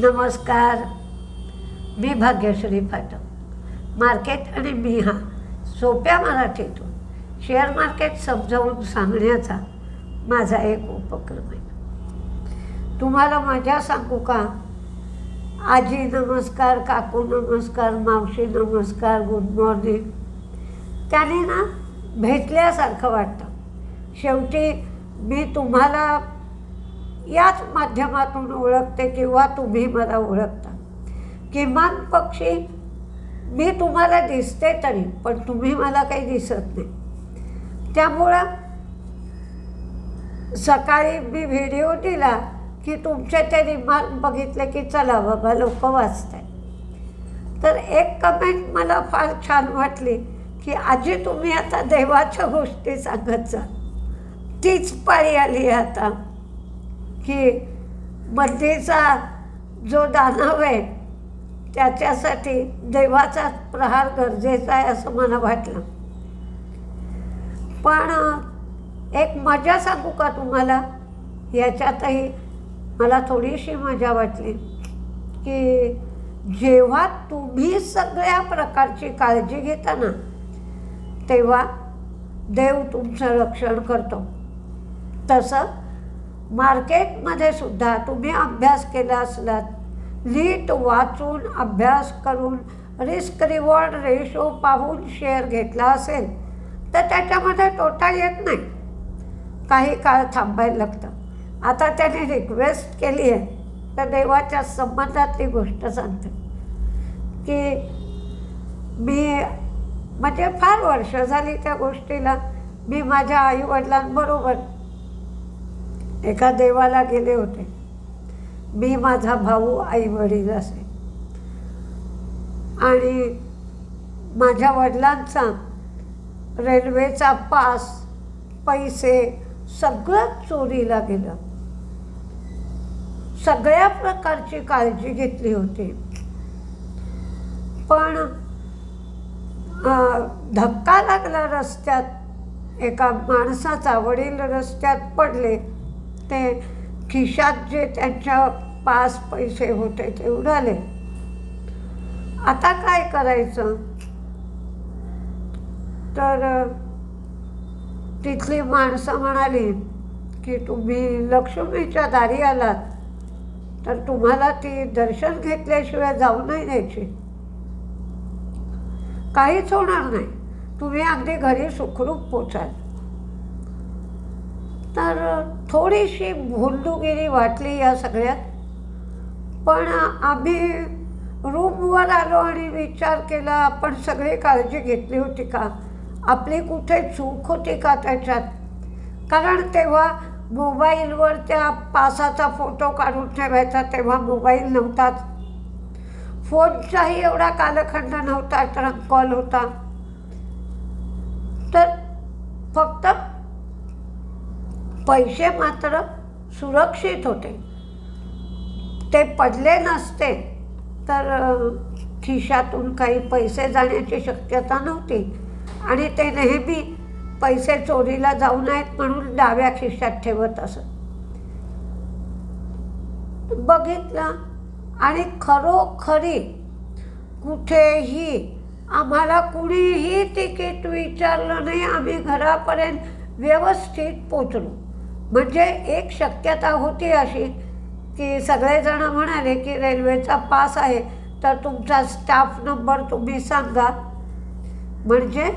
नमस्कार, मी भाग्यश्री फाटक. मार्केट आणि मी हा सोप्या मराठीतून शेअर मार्केट समजावून सांगण्याचा माझा एक उपक्रम आहे. तुम्हाला मजा सांगू का? आजी नमस्कार, काकू नमस्कार, मावशी नमस्कार, गुड मॉर्निंग. त्याने ना भेटल्यासारखं वाटतं. शेवटी मी तुम्हाला याच माध्यमातून ओळखते किंवा तुम्ही मला ओळखता. किमान पक्षी मी तुम्हाला दिसते तरी, पण तुम्ही मला काही दिसत नाही. त्यामुळं सकाळी मी व्हिडिओ दिला की तुमचे ते रिमार्क बघितले की चला बाबा लोक वाचत आहेत. तर एक कमेंट मला फार छान वाटली की आजी तुम्ही आता देवाच्या गोष्टी सांगत जा. तीच पाळी आली आहे आता की मध्येचा जो दानव आहे त्याच्यासाठी देवाचा प्रहार गरजेचा आहे असं मला वाटलं. पण एक मजा सांगू का तुम्हाला? याच्यातही मला थोडीशी मजा वाटली की जेव्हा तुम्ही सगळ्या प्रकारची काळजी घेता ना तेव्हा देव तुमचं रक्षण करतो. तसं मार्केटमध्ये सुद्धा तुम्ही अभ्यास केला असलात, नीट वाचून अभ्यास करून रिस्क रिवॉर्ड रेशो पाहून शेअर घेतला असेल तर त्याच्यामध्ये तोटा येत नाही. काही काळ थांबायला लागतं. आता त्याने रिक्वेस्ट केली आहे तर देवाच्या संबंधातली गोष्ट सांगते की मी म्हणजे फार वर्ष झाली त्या गोष्टीला. मी माझ्या आईवडिलांबरोबर एका देवाला गेले होते. मी, माझा भाऊ, आई वडील असे. आणि माझ्या वडिलांचा रेल्वेचा पास, पैसे सगळं चोरीला गेलं. सगळ्या प्रकारची काळजी घेतली होती. पण धक्का लागला रस्त्यात. एका माणसाचा वडील रस्त्यात पडले. ते खिशात जे त्यांच्या पास पैसे होते ते उडाले. आता काय करायचं? तर तिथली माणसं म्हणाली की तुम्ही लक्ष्मीच्या दारी आलात तर तुम्हाला ती दर्शन घेतल्याशिवाय जाऊ नाही द्यायची. काहीच होणार नाही, तुम्ही अगदी घरी सुखरूप पोचाल. तर थोडीशी भोंदूगिरी वाटली या सगळ्यात. पण आम्ही रूमवर आलो आणि विचार केला आपण सगळी काळजी घेतली होती का? आपली कुठे चूक होती का त्याच्यात? कारण तेव्हा मोबाईलवर त्या पासाचा फोटो काढून ठेवायचा, तेव्हा मोबाईल नव्हताच. फोनचाही एवढा कालखंड नव्हता, ट्रंक कॉल होता. तर फक्त पैसे मात्र सुरक्षित होते. ते पडले नसते तर खिशातून काही पैसे जाण्याची शक्यता नव्हती. आणि ते नेहमी पैसे चोरीला जाऊ नयेत म्हणून डाव्या खिशात ठेवत असत. बघितलं आणि खरोखरी कुठेही आम्हाला कुणीही तिकीट विचारलं नाही. आम्ही घरापर्यंत व्यवस्थित पोचलो. म्हणजे एक शक्यता होती अशी की सगळेजण म्हणाले की रेल्वेचा पास आहे तर तुमचा स्टाफ नंबर तुम्ही सांगा, म्हणजे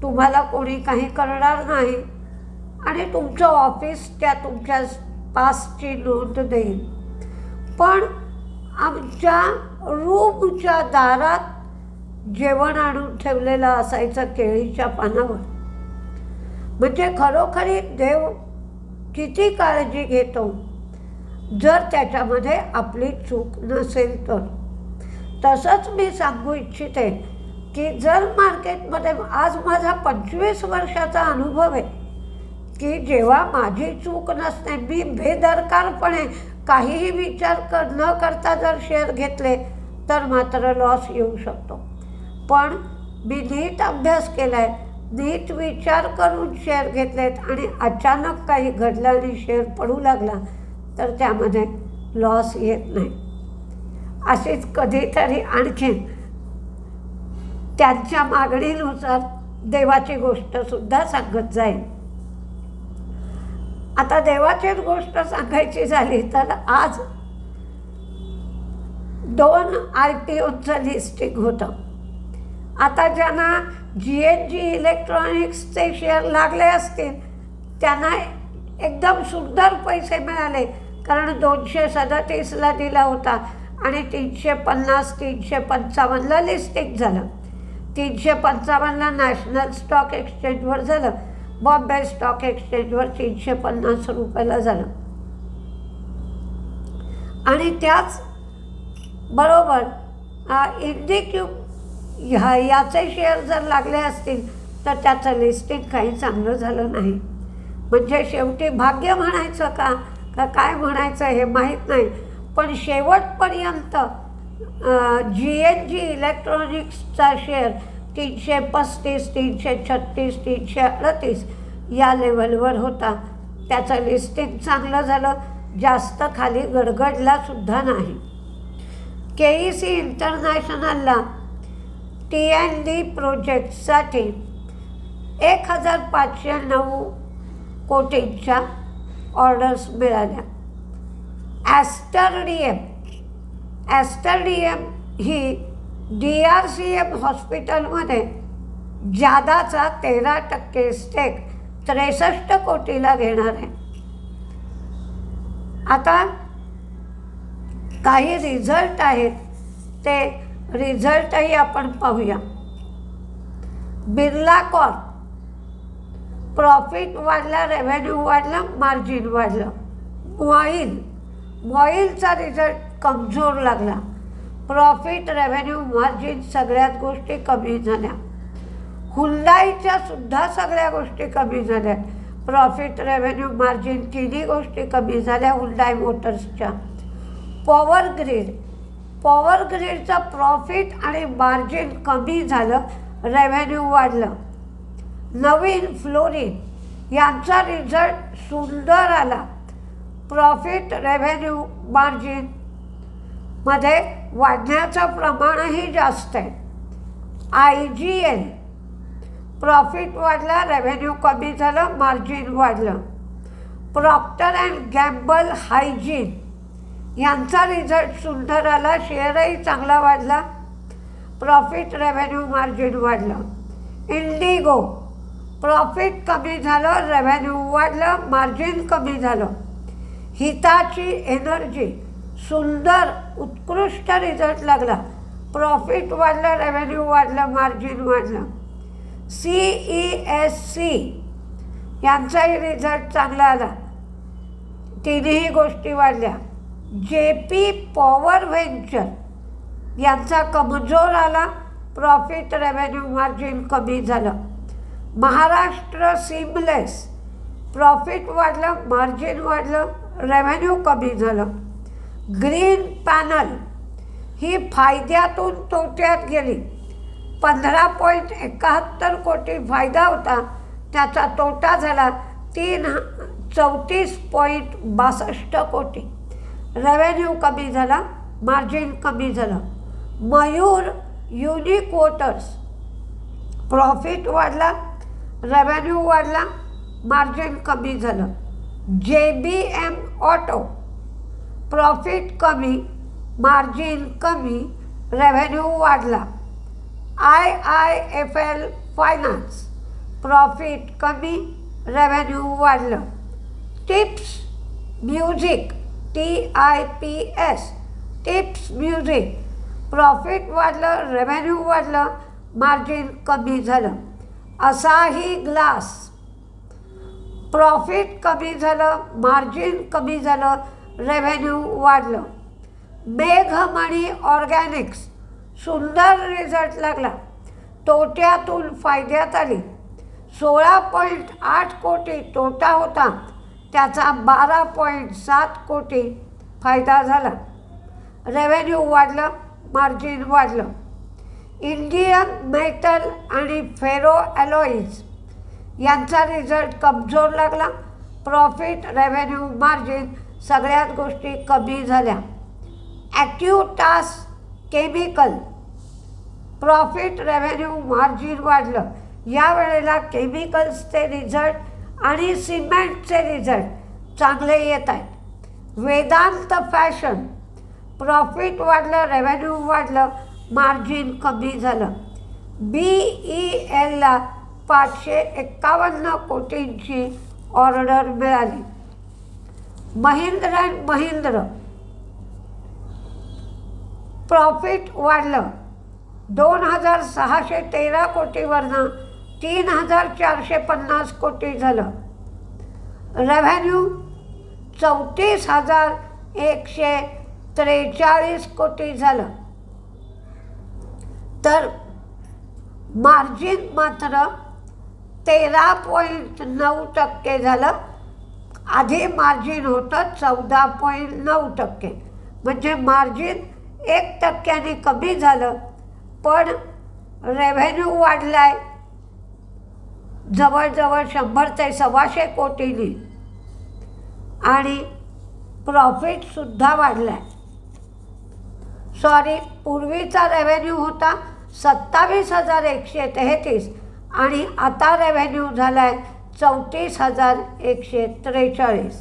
तुम्हाला कोणी काही करणार नाही आणि तुमचं ऑफिस त्या तुमच्या पासची नोंद देईल. पण आमच्या रूमच्या दारात जेवण आणून ठेवलेलं असायचं केळीच्या पानावर. म्हणजे खरोखरी देव किती काळजी घेतो जर त्याच्यामध्ये आपली चूक नसेल तर. तसंच मी सांगू इच्छिते की जर मार्केटमध्ये आज माझा 25 वर्षाचा अनुभव आहे की जेव्हा माझी चूक नसते, मी बेदरकारपणे काहीही विचार न करता जर शेअर घेतले तर मात्र लॉस येऊ शकतो. पण मी नीट अभ्यास केला आहे, नीट विचार करून शेअर घेतलेत आणि अचानक काही घडलं आणि शेअर पडू लागला तर त्यामध्ये लॉस येत नाही. अशीच कधीतरी आणखीन त्यांच्या मागणीनुसार देवाची गोष्टसुद्धा सांगत जाईल. आता देवाचीच गोष्ट सांगायची झाली तर आज 2 IPOचं लिस्टिंग होतं. आता ज्यांना GNG इलेक्ट्रॉनिक्सचे शेअर लागले असतील त्यांना एकदम सुंदर पैसे मिळाले, कारण 237ला दिला होता आणि 350-355ला लिस्टिंग झालं. 355ला नॅशनल स्टॉक एक्सचेंजवर झालं, बॉम्बे स्टॉक एक्सचेंजवर 350 रुपयाला झालं. आणि त्याच बरोबर इंडिक्यू याचे शेअर जर लागले असतील तर त्याचं लिस्टिंग काही चांगलं झालं नाही. म्हणजे शेवटी भाग्य म्हणायचं का काय म्हणायचं हे माहीत नाही, पण शेवटपर्यंत GNG इलेक्ट्रॉनिक्सचा शेअर 335, 336, 338 या लेवलवर होता. त्याचं लिस्टिंग चांगलं झालं, जास्त खाली गडगडला सुद्धा नाही. KEC इंटरनॅशनलला T&D प्रोजेक्टसाठी 1509 कोटींच्या ऑर्डर्स मिळाल्या. ॲस्टर DM ही DRCM हॉस्पिटलमध्ये जादाचा 13% स्टेक 63 कोटीला घेणार आहे. आता काही रिझल्ट आहेत, ते रिझल्टही आपण पाहूया. बिर्ला कॉर्प प्रॉफिट वाढला, रेव्हेन्यू वाढला, मार्जिन वाढलं. मॉईलचा रिझल्ट कमजोर लागला. प्रॉफिट, रेव्हेन्यू, मार्जिन सगळ्याच गोष्टी कमी झाल्या. हुंडाईच्या सुद्धा सगळ्या गोष्टी कमी झाल्या. प्रॉफिट, रेव्हेन्यू, मार्जिन तिन्ही गोष्टी कमी झाल्या हुंडाई मोटर्सच्या. पॉवर ग्रीडचं प्रॉफिट आणि मार्जिन कमी झालं, रेव्हेन्यू वाढलं. नवीन फ्लोरिन यांचा रिझल्ट सुंदर आला. प्रॉफिट, रेव्हेन्यू, मार्जिनमध्ये वाढण्याचं प्रमाणही जास्त आहे. IGL प्रॉफिट वाढला, रेव्हेन्यू कमी झालं, मार्जिन वाढलं. प्रॉक्टर अँड गॅम्बल हायजीन यांचा रिझल्ट सुंदर आला, शेअरही चांगला वाढला, प्रॉफिट, रेव्हेन्यू, मार्जिन वाढलं. इंडिगो प्रॉफिट कमी झालं, रेव्हेन्यू वाढलं, मार्जिन कमी झालं. हिताची एनर्जी सुंदर उत्कृष्ट रिझल्ट लागला, प्रॉफिट वाढलं, रेव्हेन्यू वाढलं, मार्जिन वाढलं. CESC यांचाही रिझल्ट चांगला आला, तिन्ही गोष्टी वाढल्या. JP पॉवर व्हेंचर यांचा कमजोर आला, प्रॉफिट, रेव्हेन्यू, मार्जिन कमी झालं. महाराष्ट्र सीमलेस प्रॉफिट वाढलं, मार्जिन वाढलं, रेव्हेन्यू कमी झालं. ग्रीन पॅनल ही फायद्यातून तोट्यात गेली. 15.71 कोटी फायदा होता, त्याचा तोटा झाला 34.62 कोटी. रेव्हेन्यू कमी झाला, मार्जिन कमी झालं. मयूर युनिक्वोटर्स प्रॉफिट वाढला, रेव्हेन्यू वाढला, मार्जिन कमी झालं. JBM ऑटो प्रॉफिट कमी, मार्जिन कमी, रेव्हेन्यू वाढला. IIFL फायनान्स प्रॉफिट कमी, रेव्हेन्यू वाढलं. Tips music TIPS tips music profit वाढलं, रेव्हेन्यू वाढलं, मार्जिन कमी झालं. असाही ग्लास प्रॉफिट कमी झालं, मार्जिन कमी झालं, रेव्हेन्यू वाढलं. मेघमणी ऑर्गॅनिक्स सुंदर रिझल्ट लागला, तोट्यातून फायद्यात आली. 16.8 कोटी तोटा होता, त्याचा 12.7 कोटी फायदा झाला. रेव्हेन्यू वाढलं, मार्जिन वाढलं. इंडियन मेटल आणि फेरो ॲलॉईज यांचा रिझल्ट कमजोर लागला, प्रॉफिट, रेव्हेन्यू, मार्जिन सगळ्याच गोष्टी कमी झाल्या. ॲक्युटास केमिकल प्रॉफिट रेव्हेन्यू मार्जिन वाढलं. या वेळेला केमिकल्सचे रिझल्ट आणि सिमेंटचे रिझल्ट चांगले येत आहेत. वेदांत फॅशन प्रॉफिट वाढलं, रेव्हेन्यू वाढलं, मार्जिन कमी झालं. BELला 551 कोटींची ऑर्डर मिळाली. महिंद्रा अँड महिंद्रा प्रॉफिट वाढलं, 2613 कोटीवरनं 3450 कोटी झालं. रेव्हेन्यू 34,143 कोटी झालं. तर मार्जिन मात्र 13.9% झालं. आधी मार्जिन होतं 14.9%, म्हणजे मार्जिन 1% कमी झालं. पण रेव्हेन्यू वाढला आहे जवळजवळ 100 ते 125 कोटींनी आणि प्रॉफिटसुद्धा वाढला आहे. पूर्वीचा रेव्हेन्यू होता 27,133 आणि आता रेव्हेन्यू झाला आहे 34,143.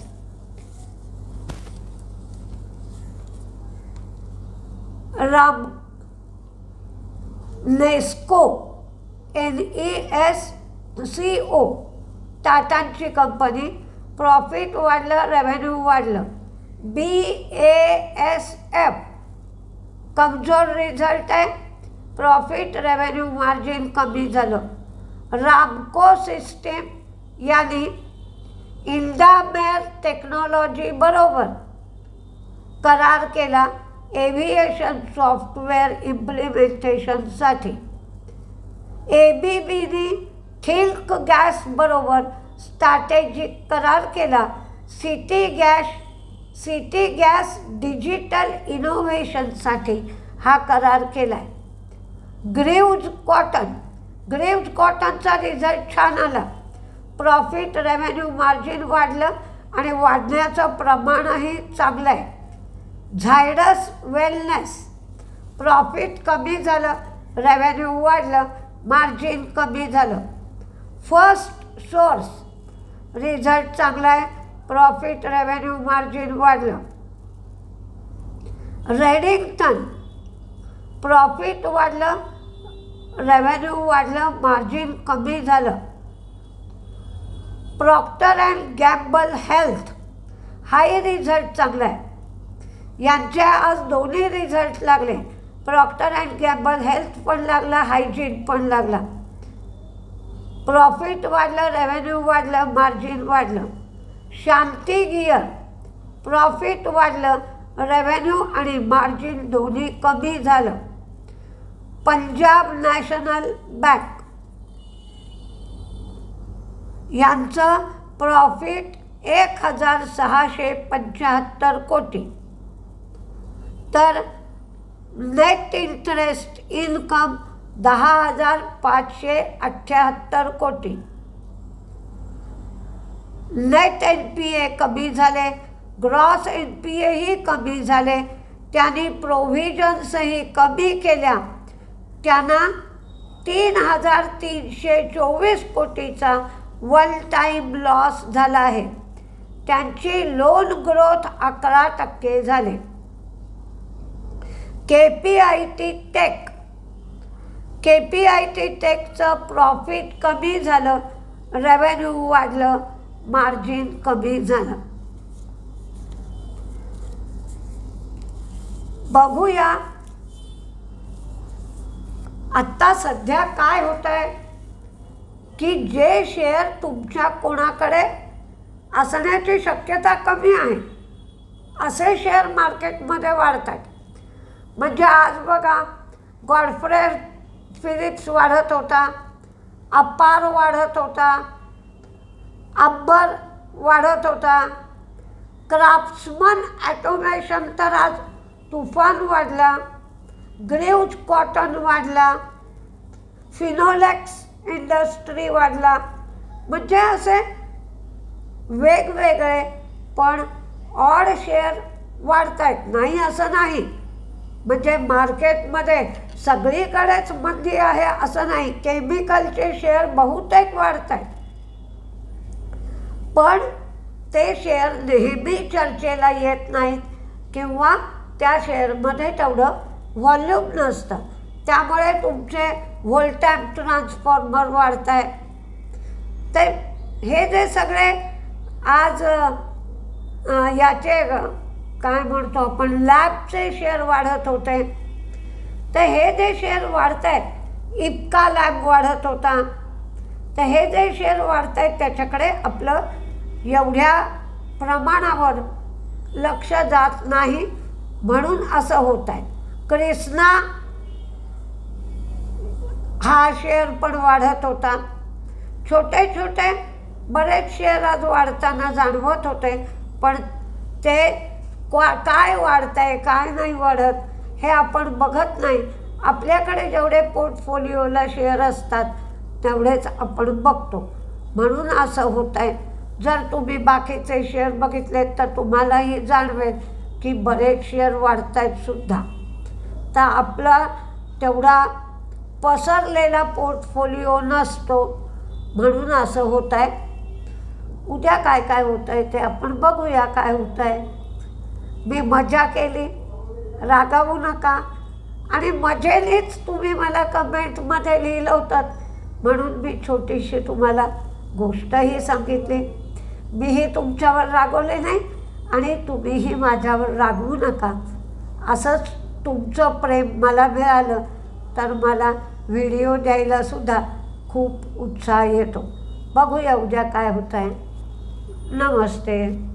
नेस्को NESCO टाटांची कंपनी प्रॉफिट वाढलं, रेव्हेन्यू वाढलं. BASF कमजोर रिझल्ट आहे, प्रॉफिट रेव्हेन्यू मार्जिन कमी झालं. रामको सिस्टीम यांनी इंडामेर टेक्नॉलॉजी बरोबर करार केला एव्हिएशन सॉफ्टवेअर इम्प्लिमेंटेशनसाठी. ABBनी थिंक गॅस बरोबर स्ट्रॅटेजिक करार केला सिटी गॅस डिजिटल इनोव्हेशनसाठी हा करार केला आहे. ग्रीव्ज कॉटनचा रिझल्ट छान आला. प्रॉफिट रेव्हेन्यू मार्जिन वाढलं आणि वाढण्याचं प्रमाणही चांगलं आहे. झायडस वेलनेस प्रॉफिट कमी झालं, रेव्हेन्यू वाढलं, मार्जिन कमी झालं. फर्स्ट सोर्स रिझल्ट चांगला आहे, प्रॉफिट रेव्हेन्यू मार्जिन वाढलं. रेडिंग्टन प्रॉफिट वाढलं, रेव्हेन्यू वाढलं, मार्जिन कमी झालं. प्रॉक्टर अँड गॅम्बल हेल्थ हाही रिझल्ट चांगला आहे. यांचे आज दोन्ही रिझल्ट लागले. प्रॉक्टर अँड गॅम्बल हेल्थ पण लागला, हायजीन पण लागला. प्रॉफिट वाढलं, रेव्हेन्यू वाढलं, मार्जिन वाढलं. शांती गियर प्रॉफिट वाढलं, रेव्हेन्यू आणि मार्जिन दोन्ही कमी झालं. पंजाब नॅशनल बँक यांचं प्रॉफिट 1,675 कोटी. तर नेट इंटरेस्ट इन्कम 10,578 कोटी. नेट NPA कमी झाले, ग्रॉस NPA ही कमी झाले. त्यांनी प्रोव्हिजन्सही कमी केल्या. त्यांना 3,324 कोटीचा वन टाईम लॉस झाला आहे. त्यांची लोन ग्रोथ 11% झाले. KPIT टेकचं प्रॉफिट कमी झालं, रेव्हेन्यू वाढलं, मार्जिन कमी झालं. बघूया आत्ता सध्या काय होत आहे की जे शेअर तुमच्या कोणाकडे असण्याची शक्यता कमी आहे असे शेअर मार्केटमध्ये वाढतात. म्हणजे आज बघा गॉडफ्रे फिलिप्स वाढत होता, अपार वाढत होता, अंबर वाढत होता, क्राफ्ट्समन ॲटोमेशन तर आज तुफान वाढला, ग्रीव्ज कॉटन वाढला, फिनोलेक्स इंडस्ट्री वाढला. म्हणजे असे वेगवेगळे पण ऑड शेअर वाढत आहेत, नाही असं नाही. म्हणजे मार्केटमध्ये सगळीकडेच मंदी आहे असं नाही, केमिकलचे शेअर बहुतेक वाढत आहेत, पण ते शेअर नेहमी चर्चेला येत नाहीत किंवा त्या शेअरमध्ये तेवढं व्हॉल्यूम नसतं, त्यामुळे तुमचे व्होल्टॅम्प ट्रान्सफॉर्मर वाढत आहे. ते हे जे सगळे आज याचे काय म्हणतो आपण लॅबचे शेअर वाढत होते, तर हे जे शेअर वाढत आहेत, इप्का लॅब वाढत होता, तर हे जे शेअर वाढत आहेत त्याच्याकडे आपलं एवढ्या प्रमाणावर लक्ष जात नाही, म्हणून असं होत आहे. क्रिस्ना हा शेअर पण वाढत होता. छोटे छोटे बरेच शेअर आज वाढताना जाणवत होते, पण ते काय वाढत आहे काय नाही वाढत हे आपण बघत नाही. आपल्याकडे जेवढे पोर्टफोलिओला शेअर असतात तेवढेच आपण बघतो, म्हणून असं होत आहे. जर तुम्ही बाकीचे शेअर बघितले तर तुम्हालाही जाणवेल की बरेच शेअर वाढत आहेत सुद्धा. तर आपला तेवढा पसरलेला पोर्टफोलिओ नसतो, म्हणून असं होत आहे. उद्या काय काय होत आहे ते आपण बघूया काय होत आहे. मी मजा केली, रागावू नका. आणि मजेनेच तुम्ही मला कमेंटमध्ये लिहिलं होतं, म्हणून मी छोटीशी तुम्हाला गोष्टही सांगितली. मीही तुमच्यावर रागवले नाही आणि तुम्हीही माझ्यावर रागवू नका. असंच तुमचं प्रेम मला मिळालं तर मला व्हिडिओ द्यायलासुद्धा खूप उत्साह येतो. बघूया उद्या काय होत आहे. नमस्ते.